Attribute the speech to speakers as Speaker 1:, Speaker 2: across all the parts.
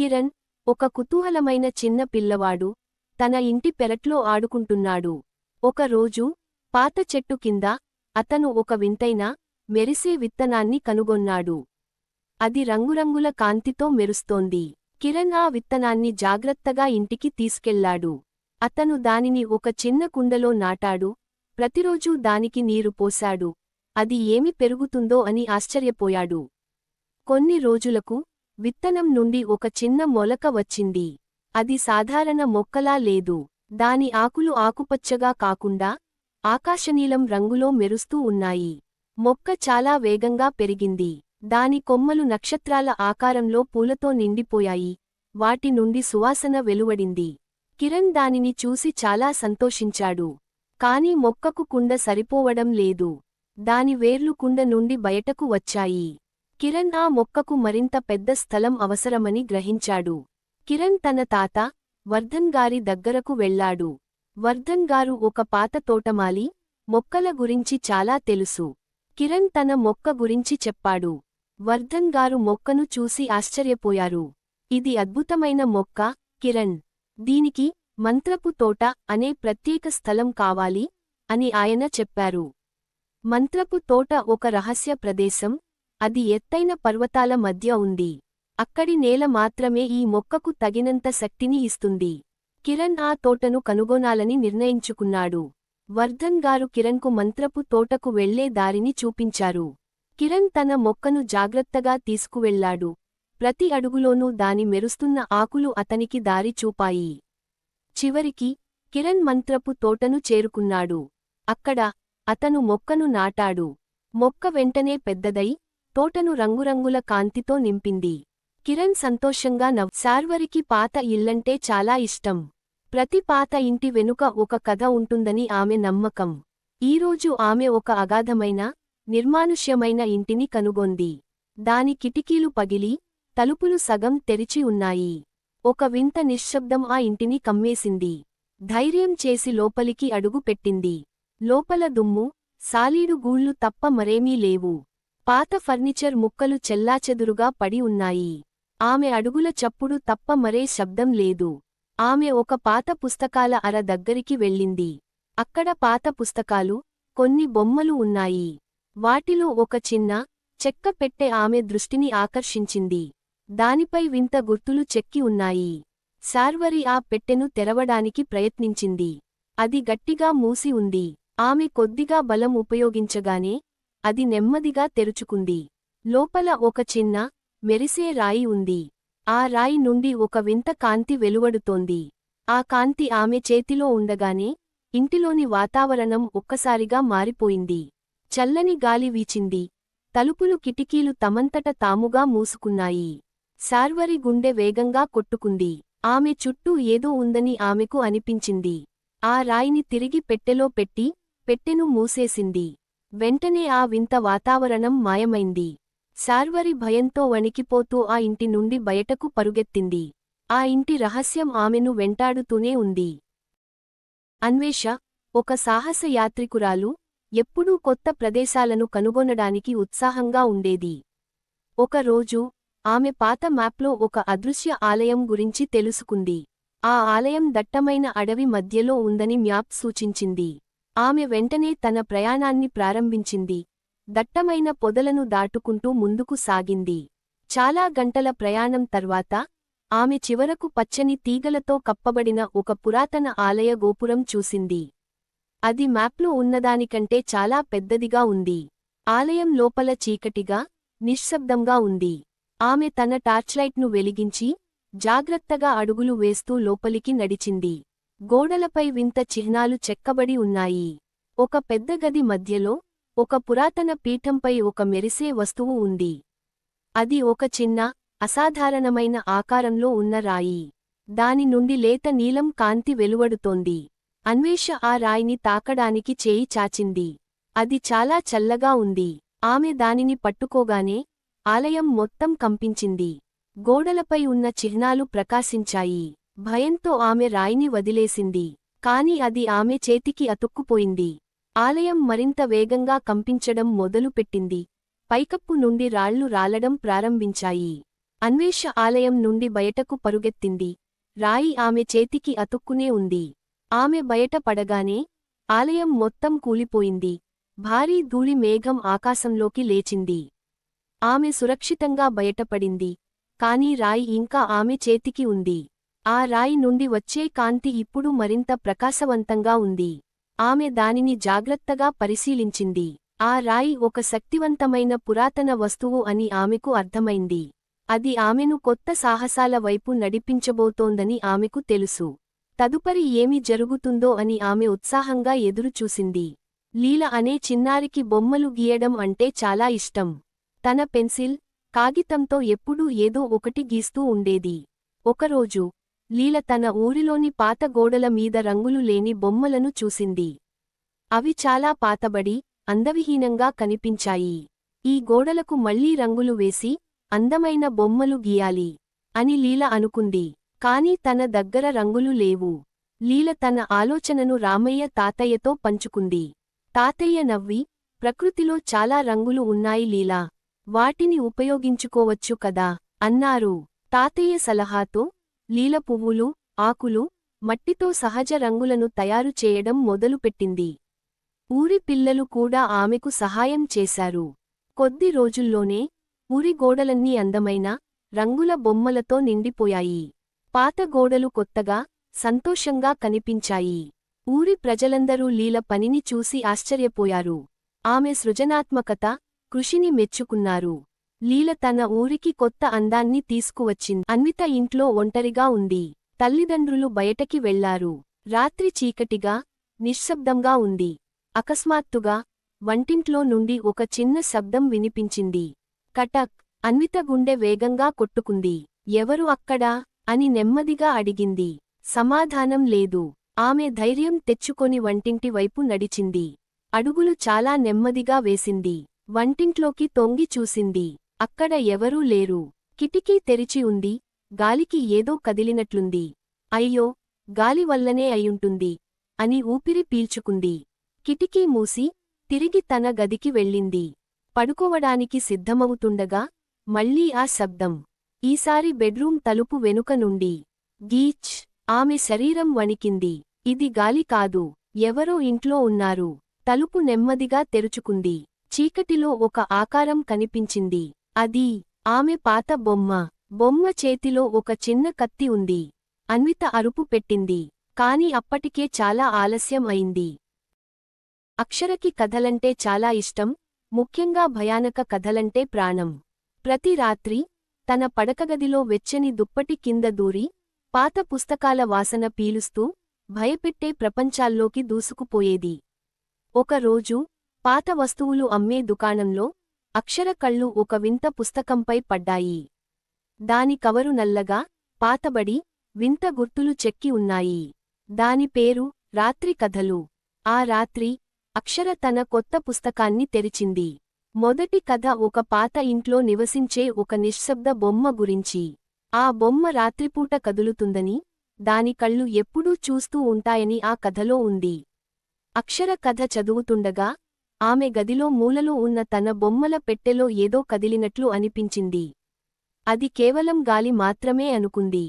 Speaker 1: కిరణ్, ఒక కుతూహలమైన చిన్న పిల్లవాడు, తన ఇంటి పెరట్లో ఆడుకుంటున్నాడు. ఒకరోజు, పాత చెట్టు కింద, అతను ఒక వింతైన, మెరిసే విత్తనాన్ని కనుగొన్నాడు. అది రంగురంగుల కాంతితో మెరుస్తోంది. కిరణ్ ఆ విత్తనాన్ని జాగ్రత్తగా ఇంటికి తీసుకెళ్లాడు. అతను దానిని ఒక చిన్న కుండలో నాటాడు, ప్రతిరోజూ దానికి నీరు పోశాడు. అది ఏమి పెరుగుతుందో అని ఆశ్చర్యపోయాడు. కొన్ని రోజులకు, విత్తనం నుండి ఒక చిన్న మొలక వచ్చింది. అది సాధారణ మొక్కలా లేదు. దాని ఆకులు ఆకుపచ్చగా కాకుండా, ఆకాశనీలం రంగులో మెరుస్తూ ఉన్నాయి. మొక్క చాలా వేగంగా పెరిగింది. దాని కొమ్మలు నక్షత్రాల ఆకారంలో పూలతో నిండిపోయాయి. వాటి నుండి సువాసన వెలువడింది. కిరణ్ దానిని చూసి చాలా సంతోషించాడు. కాని మొక్కకు కుండ సరిపోవడం లేదు. దాని వేర్లు కుండ నుండి బయటకు వచ్చాయి. కిరణ్ ఆ మొక్కకు మరింత పెద్ద స్థలం అవసరమని గ్రహించాడు. కిరణ్ తన తాత, వర్ధన్ గారి దగ్గరకు వెళ్లాడు. వర్ధన్ గారు ఒక పాత తోటమాలి, మొక్కల గురించి చాలా తెలుసు. కిరణ్ తన మొక్క గురించి చెప్పాడు. వర్ధన్ గారు మొక్కను చూసి ఆశ్చర్యపోయారు. ఇది అద్భుతమైన మొక్క, కిరణ్. దీనికి, మంత్రపు తోట అనే ప్రత్యేక స్థలం కావాలి, అని ఆయన చెప్పారు. మంత్రపు తోట ఒక రహస్య ప్రదేశం, అది ఎత్తైన పర్వతాల మధ్య ఉంది. అక్కడి నేల మాత్రమే ఈ మొక్కకు తగినంత శక్తిని ఇస్తుంది. కిరణ్ ఆ తోటను కనుగొనాలని నిర్ణయించుకున్నాడు. వర్ధన్ గారు కిరణ్కు మంత్రపు తోటకు వెళ్లే దారిని చూపించారు. కిరణ్ తన మొక్కను జాగ్రత్తగా తీసుకువెళ్లాడు. ప్రతి అడుగులోనూ దాని మెరుస్తున్న ఆకులు అతనికి దారి చూపాయి. చివరికి, కిరణ్ మంత్రపు తోటను చేరుకున్నాడు. అక్కడ, అతను మొక్కను నాటాడు. మొక్క వెంటనే పెద్దదై, తోటను రంగురంగుల కాంతితో నింపింది. కిరణ్ సంతోషంగా శార్వరికి పాత ఇల్లంటే చాలా ఇష్టం. ప్రతి పాత ఇంటి వెనుక ఒక కథ ఉంటుందని ఆమె నమ్మకం. ఈరోజు ఆమె ఒక అగాధమైన, నిర్మానుష్యమైన ఇంటిని కనుగొంది. దాని కిటికీలు పగిలి, తలుపులు సగం తెరిచి ఉన్నాయి. ఒక వింత నిశ్శబ్దం ఆ ఇంటిని కమ్మేసింది. ధైర్యం చేసి లోపలికి అడుగు పెట్టింది. లోపల దుమ్ము, సాలీడు గూళ్లు తప్ప మరేమీ లేవు. పాత ఫర్నిచర్ ముక్కలు చెల్లాచెదురుగా పడి ఉన్నాయి. ఆమె అడుగుల చప్పుడు తప్ప మరే శబ్దం లేదు. ఆమె ఒక పాత పుస్తకాల అర దగ్గరికి వెళ్ళింది. అక్కడ పాత పుస్తకాలు, కొన్ని బొమ్మలు ఉన్నాయి. వాటిలో ఒక చిన్న, చెక్క పెట్టె ఆమె దృష్టిని ఆకర్షించింది. దానిపై వింత గుర్తులు చెక్కి ఉన్నాయి. శార్వరి ఆ పెట్టెను తెరవడానికి ప్రయత్నించింది. అది గట్టిగా మూసి ఉంది. ఆమె కొద్దిగా బలం ఉపయోగించగానే, అది నెమ్మదిగా తెరుచుకుంది. లోపల ఒక చిన్న, మెరిసే రాయి ఉంది. ఆ రాయి నుండి ఒక వింత కాంతి వెలువడుతోంది. ఆ కాంతి ఆమె చేతిలో ఉండగానే, ఇంటిలోని వాతావరణం ఒక్కసారిగా మారిపోయింది. చల్లని గాలి వీచింది. తలుపులు కిటికీలు తమంతట తాముగా మూసుకున్నాయి. శార్వరి గుండె వేగంగా కొట్టుకుంది. ఆమె చుట్టూ ఏదో ఉందని ఆమెకు అనిపించింది. ఆ రాయిని తిరిగి పెట్టెలో పెట్టి, పెట్టెను మూసేసింది. వెంటనే ఆ వింత వాతావరణం మాయమైంది. శార్వరి భయంతో వణికిపోతూ ఆ ఇంటి నుండి బయటకు పరుగెత్తింది. ఆ ఇంటి రహస్యం ఆమెను వెంటాడుతూనే ఉంది. అన్వేష, ఒక సాహస యాత్రికురాలు, ఎప్పుడూ కొత్త ప్రదేశాలను కనుగొనడానికి ఉత్సాహంగా ఉండేది. ఒకరోజు, ఆమె పాత మ్యాప్లో ఒక అదృశ్య ఆలయం గురించి తెలుసుకుంది. ఆ ఆలయం దట్టమైన అడవి మధ్యలో ఉందని మ్యాప్ సూచించింది. ఆమె వెంటనే తన ప్రయాణాన్ని ప్రారంభించింది. దట్టమైన పొదలను దాటుకుంటూ ముందుకు సాగింది. చాలా గంటల ప్రయాణం తర్వాత, ఆమె చివరకు పచ్చని తీగలతో కప్పబడిన ఒక పురాతన ఆలయ గోపురం చూసింది. అది మ్యాప్లో ఉన్నదానికంటే చాలా పెద్దదిగా ఉంది. ఆలయం లోపల చీకటిగా, నిశ్శబ్దంగా ఉంది. ఆమె తన టార్చ్లైట్ను వెలిగించి, జాగ్రత్తగా అడుగులు వేస్తూ లోపలికి నడిచింది. గోడలపై వింత చిహ్నాలు చెక్కబడి ఉన్నాయి. ఒక పెద్ద గది మధ్యలో, ఒక పురాతన పీఠంపై ఒక మెరిసే వస్తువు ఉంది. అది ఒక చిన్న, అసాధారణమైన ఆకారంలో ఉన్న రాయి. దాని నుండి లేత నీలం కాంతి వెలువడుతోంది. అన్వేష ఆ రాయిని తాకడానికి చేయి చాచింది. అది చాలా చల్లగా ఉంది. ఆమె దానిని పట్టుకోగానే, ఆలయం మొత్తం కంపించింది. గోడలపై ఉన్న చిహ్నాలు ప్రకాశించాయి. భయంతో ఆమె రాయిని వదిలేసింది. కాని అది ఆమె చేతికి అతుక్కుపోయింది. ఆలయం మరింత వేగంగా కంపించడం మొదలుపెట్టింది. పైకప్పు నుండి రాళ్లు రాలడం ప్రారంభించాయి. అన్వేష ఆలయం నుండి బయటకు పరుగెత్తింది. రాయి ఆమె చేతికి అతుక్కునే ఉంది. ఆమె బయట పడగానే ఆలయం మొత్తం కూలిపోయింది. భారీ ధూళి మేఘం ఆకాశంలోకి లేచింది. ఆమె సురక్షితంగా బయటపడింది. కాని రాయి ఇంకా ఆమె చేతికి ఉంది. ఆ రాయి నుండి వచ్చే కాంతి ఇప్పుడు మరింత ప్రకాశవంతంగా ఉంది. ఆమె దానిని జాగ్రత్తగా పరిశీలించింది. ఆ రాయి ఒక శక్తివంతమైన పురాతన వస్తువు అని ఆమెకు అర్థమైంది. అది ఆమెను కొత్త సాహసాల వైపు నడిపించబోతోందని ఆమెకు తెలుసు. తదుపరి ఏమి జరుగుతుందో అని ఆమె ఉత్సాహంగా ఎదురుచూసింది. లీల అనే చిన్నారికి బొమ్మలు గీయడం అంటే చాలా ఇష్టం. తన పెన్సిల్, కాగితంతో ఎప్పుడూ ఏదో ఒకటి గీస్తూ ఉండేది. ఒకరోజు లీల తన ఊరిలోని పాత గోడల మీద రంగులు లేని బొమ్మలను చూసింది. అవి చాలా పాతబడి, అందవిహీనంగా కనిపించాయి. ఈ గోడలకు మళ్లీ రంగులు వేసి అందమైన బొమ్మలు గీయాలి అని లీల అనుకుంది. కాని తన దగ్గర రంగులు లేవు. లీల తన ఆలోచనను రామయ్య తాతయ్యతో పంచుకుంది. తాతయ్య నవ్వి, ప్రకృతిలో చాలా రంగులు ఉన్నాయి లీలా. వాటిని ఉపయోగించుకోవచ్చు కదా అన్నారు. తాతయ్య సలహాతో లీల పువ్వులు, ఆకులు, మట్టితో సహజ రంగులను తయారు చేయడం మొదలుపెట్టింది. ఊరి పిల్లలు కూడా ఆమెకు సహాయం చేశారు. కొద్ది రోజుల్లోనే ఊరి గోడలన్నీ అందమైన, రంగుల బొమ్మలతో నిండిపోయాయి. పాత గోడలు కొత్తగా, సంతోషంగా కనిపించాయి. ఊరి ప్రజలందరూ లీల పనిని చూసి ఆశ్చర్యపోయారు. ఆమె సృజనాత్మకత, కృషిని మెచ్చుకున్నారు. లీల తన ఊరికి కొత్త అందాన్ని తీసుకువచ్చింది. అన్విత ఇంట్లో ఒంటరిగా ఉంది. తల్లిదండ్రులు బయటకి వెళ్లారు. రాత్రి చీకటిగా, నిశ్శబ్దంగా ఉంది. అకస్మాత్తుగా వంటింట్లో నుండి ఒక చిన్న శబ్దం వినిపించింది. కటక్. అన్విత గుండె వేగంగా కొట్టుకుంది. ఎవరు అక్కడా అని నెమ్మదిగా అడిగింది. సమాధానం లేదు. ఆమె ధైర్యం తెచ్చుకొని వంటింటి వైపు నడిచింది. అడుగులు చాలా నెమ్మదిగా వేసింది. వంటింట్లోకి తొంగి చూసింది. అక్కడ ఎవరూ లేరు. కిటికీ తెరిచి ఉంది. గాలికి ఏదో కదిలినట్లుంది. అయ్యో, గాలి వల్లనే అయ్యుంటుంది అని ఊపిరి పీల్చుకుంది. కిటికీ మూసి తిరిగి తన గదికి వెళ్ళింది. పడుకోవడానికి సిద్ధమవుతుండగా మళ్లీ ఆ శబ్దం. ఈసారి బెడ్రూం తలుపు వెనుక నుండి. గీచ్. ఆమె శరీరం వణికింది. ఇది గాలి కాదు, ఎవరో ఇంట్లో ఉన్నారు. తలుపు నెమ్మదిగా తెరుచుకుంది. చీకటిలో ఒక ఆకారం కనిపించింది. అది ఆమె పాత బొమ్మ. బొమ్మ చేతిలో ఒక చిన్న కత్తి ఉంది. అన్విత అరుపు పెట్టింది. కాని అప్పటికే చాలా ఆలస్యం అయింది. అక్షరకి కథలంటే చాలా ఇష్టం, ముఖ్యంగా భయానక కథలంటే ప్రాణం. ప్రతి రాత్రి తన పడకగదిలో వెచ్చని దుప్పటి కింద దూరి, పాత పుస్తకాల వాసన పీలుస్తూ, భయపెట్టే ప్రపంచాల్లోకి దూసుకుపోయేది. ఒకరోజు పాత వస్తువులు అమ్మే దుకాణంలో అక్షర కళ్ళు ఒక వింత పుస్తకంపై పడ్డాయి. దాని కవరు నల్లగా, పాతబడి, వింత గుర్తులు చెక్కి ఉన్నాయి. దాని పేరు రాత్రి కథలు. ఆ రాత్రి అక్షర తన కొత్త పుస్తకాన్ని తెరిచింది. మొదటి కథ ఒక పాత ఇంట్లో నివసించే ఒక నిశ్శబ్ద బొమ్మ గురించి. ఆ బొమ్మ రాత్రిపూట కదులుతుందని, దాని కళ్ళు ఎప్పుడూ చూస్తూ ఉంటాయని ఆ కథలో ఉంది. అక్షర కథ చదువుతుండగా ఆమె గదిలో మూలలో ఉన్న తన బొమ్మల పెట్టెలో ఏదో కదిలినట్లు అనిపించింది. అది కేవలం గాలి మాత్రమే అనుకుంది.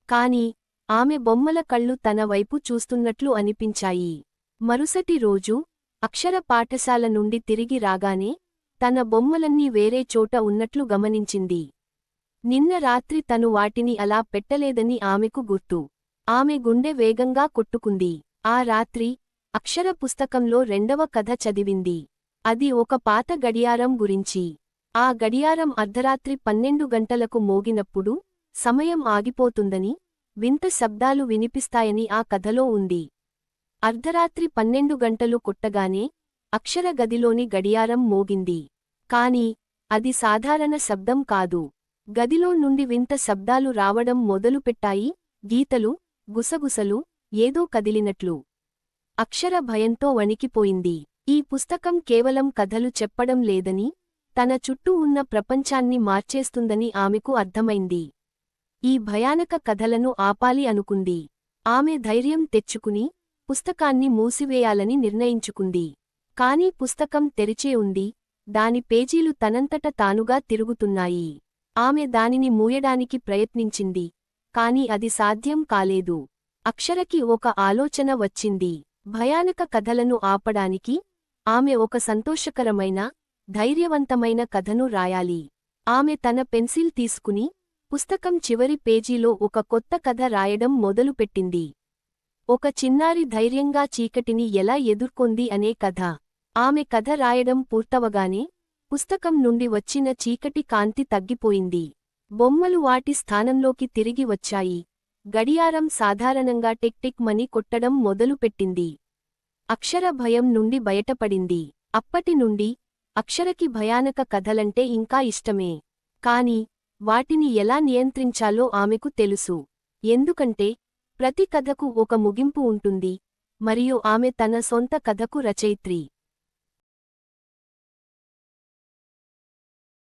Speaker 1: కాని ఆమె బొమ్మల కళ్ళు తన వైపు చూస్తున్నట్లు అనిపించాయి. మరుసటి రోజు అక్షర పాఠశాల నుండి తిరిగి రాగానే తన బొమ్మలన్నీ వేరే చోట ఉన్నట్లు గమనించింది. నిన్న రాత్రి తను వాటిని అలా పెట్టలేదని ఆమెకు గుర్తు. ఆమె గుండె వేగంగా కొట్టుకుంది. ఆ రాత్రి అక్షర పుస్తకంలో రెండవ కథ చదివింది. అది ఒక పాత గడియారం గురించి. ఆ గడియారం అర్ధరాత్రి 12 గంటలకు మోగినప్పుడు సమయం ఆగిపోతుందని, వింత శబ్దాలు వినిపిస్తాయని ఆ కథలో ఉంది. అర్ధరాత్రి 12 గంటలు కొట్టగానే అక్షర గదిలోని గడియారం మోగింది. కాని అది సాధారణ శబ్దం కాదు. గదిలో నుండి వింత శబ్దాలు రావడం మొదలుపెట్టాయి. గీతలు, గుసగుసలు, ఏదో కదిలినట్లు. అక్షర భయంతో వణికిపోయింది. ఈ పుస్తకం కేవలం కథలు చెప్పడం లేదని, తన చుట్టూ ఉన్న ప్రపంచాన్ని మార్చేస్తుందని ఆమెకు అర్థమైంది. ఈ భయానక కథలను ఆపాలి అనుకుంది. ఆమె ధైర్యం తెచ్చుకుని పుస్తకాన్ని మూసివేయాలని నిర్ణయించుకుంది. కాని పుస్తకం తెరిచే ఉంది. దాని పేజీలు తనంతట తానుగా తిరుగుతున్నాయి. ఆమె దానిని మూయడానికి ప్రయత్నించింది. కాని అది సాధ్యం కాలేదు. అక్షరకి ఒక ఆలోచన వచ్చింది. భయానక కథలను ఆపడానికి ఆమె ఒక సంతోషకరమైన, ధైర్యవంతమైన కథను రాయాలి. ఆమె తన పెన్సిల్ తీసుకుని పుస్తకం చివరి పేజీలో ఒక కొత్త కథ రాయడం మొదలుపెట్టింది. ఒక చిన్నారి ధైర్యంగా చీకటిని ఎలా ఎదుర్కొంది అనే కథ. ఆమె కథ రాయడం పూర్తవగానే పుస్తకం నుండి వచ్చిన చీకటి కాంతి తగ్గిపోయింది. బొమ్మలు వాటి స్థానంలోకి తిరిగి వచ్చాయి. గడియారం సాధారణంగా టిక్ టిక్ మని కొట్టడం మొదలుపెట్టింది. అక్షర భయం నుండి బయటపడింది. అప్పటి నుండి అక్షరకి భయానక కథలంటే ఇంకా ఇష్టమే. కాని వాటిని ఎలా నియంత్రించాలో ఆమెకు తెలుసు. ఎందుకంటే ప్రతి కథకు ఒక ముగింపు ఉంటుంది, మరియు ఆమె తన సొంత కథకు రచయిత్రి.